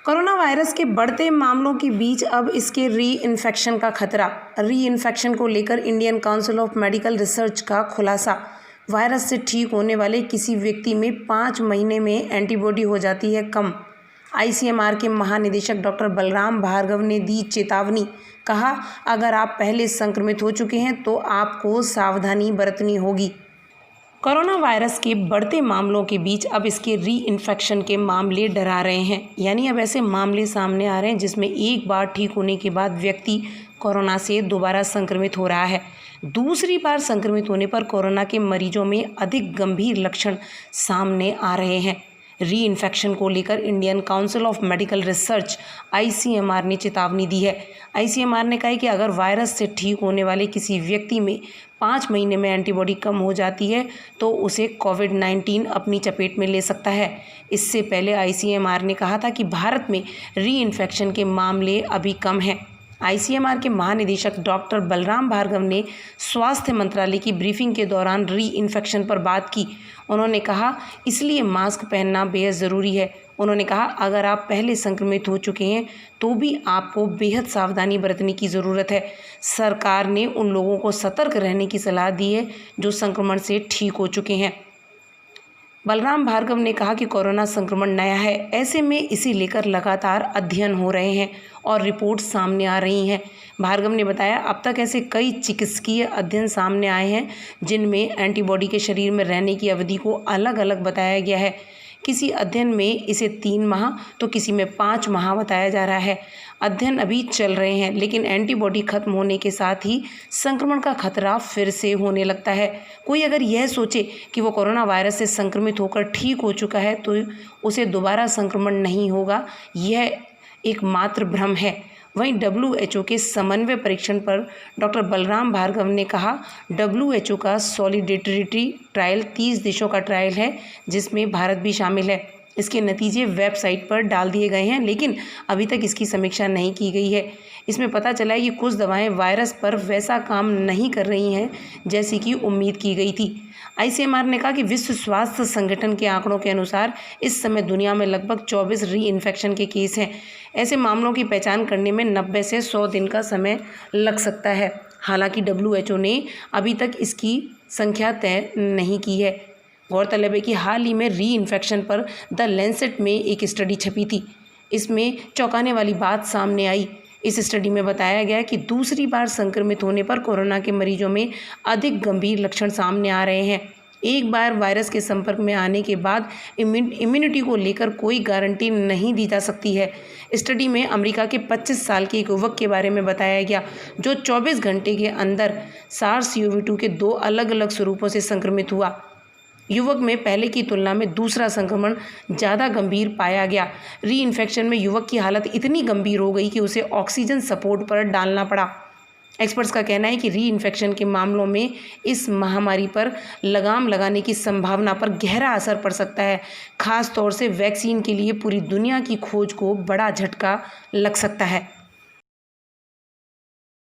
Corona virus के बढ़ते मामलों के बीच अब इसके री-इन्फेक्शन का खतरा। री-इन्फेक्शन को लेकर Indian council of medical research का खुलासा। वायरस से ठीक होने वाले किसी व्यक्ति में 5 महीने में एंटीबॉडी हो जाती है कम। आईसीएमआर के महानिदेशक डॉक्टर बलराम भार्गव ने दी चेतावनी। कहा, अगर आप पहले संक्रमित हो चुके हैं तो आपको सावधानी बरतनी होगी। कोरोना वायरस के बढ़ते मामलों के बीच अब इसके री-इन्फेक्शन के मामले डरा रहे हैं। यानी अब ऐसे मामले सामने आ रहे हैं जिसमें एक बार ठीक होने के बाद व्यक्ति कोरोना से दोबारा संक्रमित हो रहा है। दूसरी बार संक्रमित होने पर कोरोना के मरीजों में अधिक गंभीर लक्षण सामने आ रहे हैं। री-इन्फेक्शन को लेकर Indian council of medical research ICMR ने चेतावनी दी है। आईसीएमआर ने कहा है कि अगर वायरस से ठीक होने वाले किसी व्यक्ति में 5 महीने में एंटीबॉडी कम हो जाती है तो उसे कोविड-19 अपनी चपेट में ले सकता है। इससे पहले आईसीएमआर ने कहा था कि भारत में री-इन्फेक्शन के मामले अभी कम हैं। आईसीएमआर के महानिदेशक डॉक्टर बलराम भार्गव ने स्वास्थ्य मंत्रालय की ब्रीफिंग के दौरान री-इन्फेक्शन पर बात की। उन्होंने कहा, इसलिए मास्क पहनना बेहद ज़रूरी है। उन्होंने कहा, अगर आप पहले संक्रमित हो चुके हैं तो भी आपको बेहद सावधानी बरतने की ज़रूरत है। सरकार ने उन लोगों को सतर्क रहने की सलाह दी है जो संक्रमण से ठीक हो चुके हैं। बलराम भार्गव ने कहा कि कोरोना संक्रमण नया है, ऐसे में इसे लेकर लगातार अध्ययन हो रहे हैं और रिपोर्ट सामने आ रही हैं। भार्गव ने बताया, अब तक ऐसे कई चिकित्सकीय अध्ययन सामने आए हैं जिनमें एंटीबॉडी के शरीर में रहने की अवधि को अलग अलग बताया गया है। किसी अध्ययन में इसे 3 माह तो किसी में 5 माह बताया जा रहा है। अध्ययन अभी चल रहे हैं, लेकिन एंटीबॉडी खत्म होने के साथ ही संक्रमण का खतरा फिर से होने लगता है। कोई अगर यह सोचे कि वो कोरोना वायरस से संक्रमित होकर ठीक हो चुका है तो उसे दोबारा संक्रमण नहीं होगा, यह एक मात्र भ्रम है। वहीं WHO के समन्वय परीक्षण पर डॉक्टर बलराम भार्गव ने कहा, WHO का सॉलिडेरिटी ट्रायल 30 देशों का ट्रायल है जिसमें भारत भी शामिल है। इसके नतीजे वेबसाइट पर डाल दिए गए हैं, लेकिन अभी तक इसकी समीक्षा नहीं की गई है। इसमें पता चला है कि कुछ दवाएं वायरस पर वैसा काम नहीं कर रही हैं जैसी कि उम्मीद की गई थी। आईसीएमआर ने कहा कि विश्व स्वास्थ्य संगठन के आंकड़ों के अनुसार इस समय दुनिया में लगभग 24 री-इन्फेक्शन के केस हैं। ऐसे मामलों की पहचान करने में 90 से 100 दिन का समय लग सकता है। हालांकि WHO ने अभी तक इसकी संख्या तय नहीं की है। गौरतलब है कि हाल ही में री-इन्फेक्शन पर द लैंसेट में एक स्टडी छपी थी। इसमें चौंकाने वाली बात सामने आई। इस स्टडी में बताया गया कि दूसरी बार संक्रमित होने पर कोरोना के मरीजों में अधिक गंभीर लक्षण सामने आ रहे हैं। एक बार वायरस के संपर्क में आने के बाद इम्यूनिटी को लेकर कोई गारंटी नहीं दी जा सकती है। स्टडी में अमेरिका के 25 साल के एक युवक के बारे में बताया गया जो 24 घंटे के अंदर SARS-CoV-2 के 2 अलग अलग स्वरूपों से संक्रमित हुआ। युवक में पहले की तुलना में दूसरा संक्रमण ज़्यादा गंभीर पाया गया। री-इन्फेक्शन में युवक की हालत इतनी गंभीर हो गई कि उसे ऑक्सीजन सपोर्ट पर डालना पड़ा। एक्सपर्ट्स का कहना है कि री-इन्फेक्शन के मामलों में इस महामारी पर लगाम लगाने की संभावना पर गहरा असर पड़ सकता है। खास तौर से वैक्सीन के लिए पूरी दुनिया की खोज को बड़ा झटका लग सकता है।